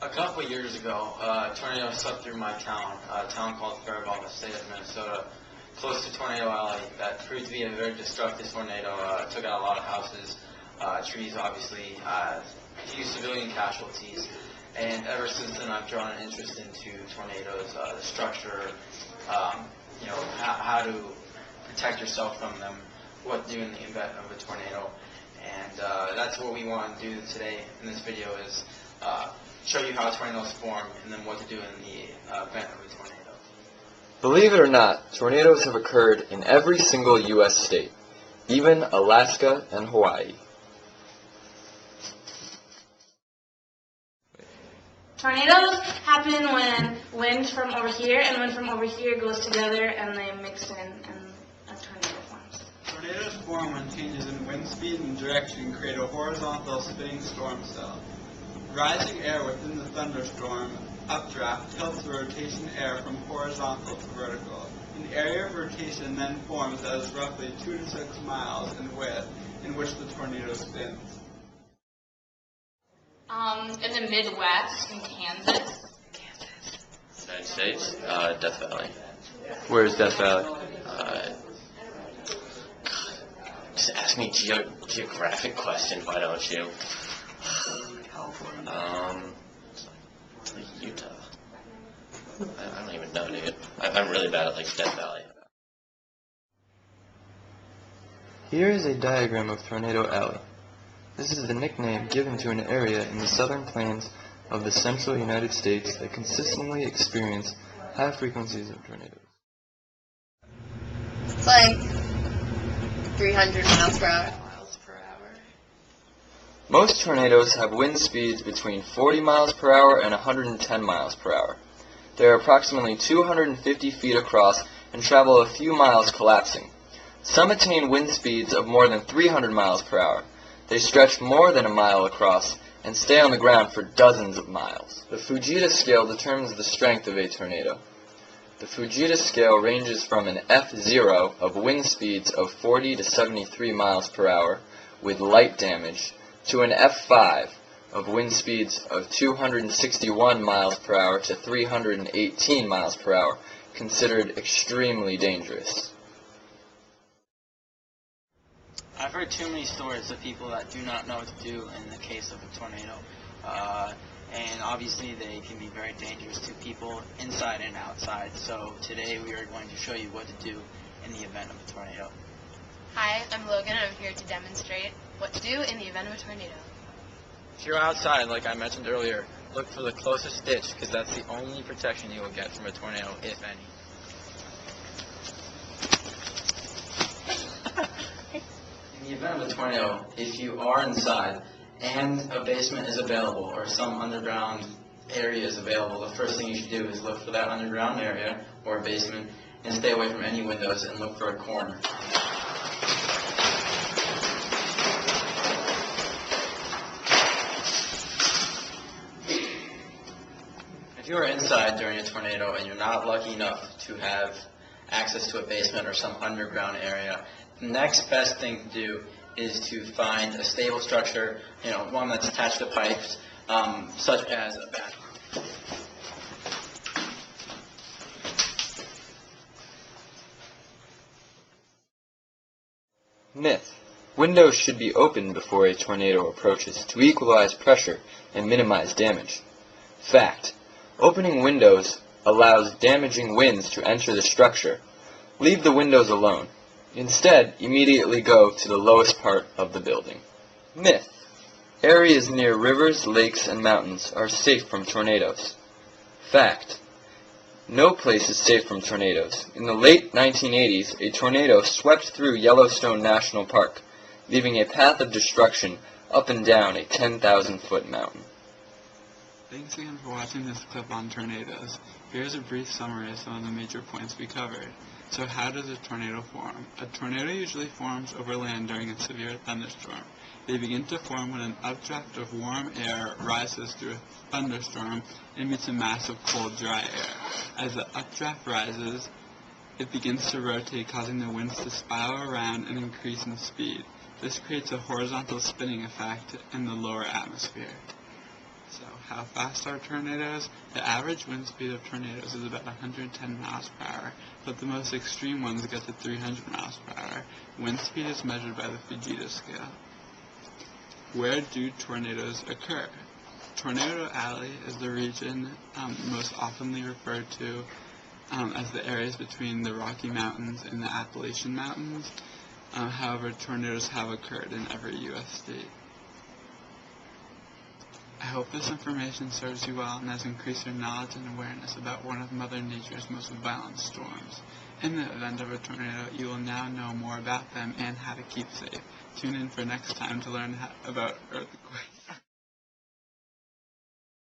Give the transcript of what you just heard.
A couple years ago, a tornado swept through my town, a town called Faribault in the state of Minnesota, close to Tornado Alley. That proved to be a very destructive tornado. Took out a lot of houses, trees, obviously, a few civilian casualties. And ever since then, I've drawn an interest into tornadoes, the structure, how to protect yourself from them, what to do in the event of a tornado. And that's what we want to do today in this video is show you how tornadoes form and then what to do in the event of a tornado. Believe it or not, tornadoes have occurred in every single U.S. state, even Alaska and Hawaii. Tornadoes happen when wind from over here and wind from over here goes together and they mix in and a tornado forms. Tornadoes form when changes in wind speed and direction create a horizontal spinning storm cell. Rising air within the thunderstorm updraft tilts the rotation air from horizontal to vertical. An area of rotation then forms that is roughly 2 to 6 miles in width in which the tornado spins. In the Midwest, in Kansas. United States, Death Valley. Where is Death Valley? Just ask me geographic questions, why don't you? Utah. I don't even know, dude. I'm really bad at Death Valley. Here is a diagram of Tornado Alley. This is the nickname given to an area in the southern plains of the central United States that consistently experience high frequencies of tornadoes. It's like 300 miles per hour. Most tornadoes have wind speeds between 40 miles per hour and 110 miles per hour. They are approximately 250 feet across and travel a few miles collapsing. Some attain wind speeds of more than 300 miles per hour. They stretch more than a mile across and stay on the ground for dozens of miles. The Fujita scale determines the strength of a tornado. The Fujita scale ranges from an F0 of wind speeds of 40 to 73 miles per hour with light damage to an F5 of wind speeds of 261 miles per hour to 318 miles per hour, considered extremely dangerous. I've heard too many stories of people that do not know what to do in the case of a tornado. And obviously they can be very dangerous to people inside and outside. So today we are going to show you what to do in the event of a tornado. Hi, I'm Logan, and I'm here to demonstrate what to do in the event of a tornado. If you're outside, like I mentioned earlier, look for the closest ditch because that's the only protection you will get from a tornado, if any. In the event of a tornado, if you are inside and a basement is available or some underground area is available, the first thing you should do is look for that underground area or basement and stay away from any windows and look for a corner. If you are inside during a tornado and you're not lucky enough to have access to a basement or some underground area, the next best thing to do is to find a stable structure, one that's attached to pipes, such as a bathroom. Myth: windows should be opened before a tornado approaches to equalize pressure and minimize damage. Fact: opening windows allows damaging winds to enter the structure. Leave the windows alone. Instead, immediately go to the lowest part of the building. Myth: areas near rivers, lakes, and mountains are safe from tornadoes. Fact: no place is safe from tornadoes. In the late 1980s, a tornado swept through Yellowstone National Park, leaving a path of destruction up and down a 10,000-foot mountain. Thanks again for watching this clip on tornadoes. Here's a brief summary of some of the major points we covered. So how does a tornado form? A tornado usually forms over land during a severe thunderstorm. They begin to form when an updraft of warm air rises through a thunderstorm and meets a mass of cold, dry air. As the updraft rises, it begins to rotate, causing the winds to spiral around and increase in speed. This creates a horizontal spinning effect in the lower atmosphere. So how fast are tornadoes? The average wind speed of tornadoes is about 110 miles per hour, but the most extreme ones get to 300 miles per hour. Wind speed is measured by the Fujita scale. Where do tornadoes occur? Tornado Alley is the region most oftenly referred to as the areas between the Rocky Mountains and the Appalachian Mountains. However, tornadoes have occurred in every U.S. state. I hope this information serves you well and has increased your knowledge and awareness about one of Mother Nature's most violent storms. In the event of a tornado, you will now know more about them and how to keep safe. Tune in for next time to learn about earthquakes.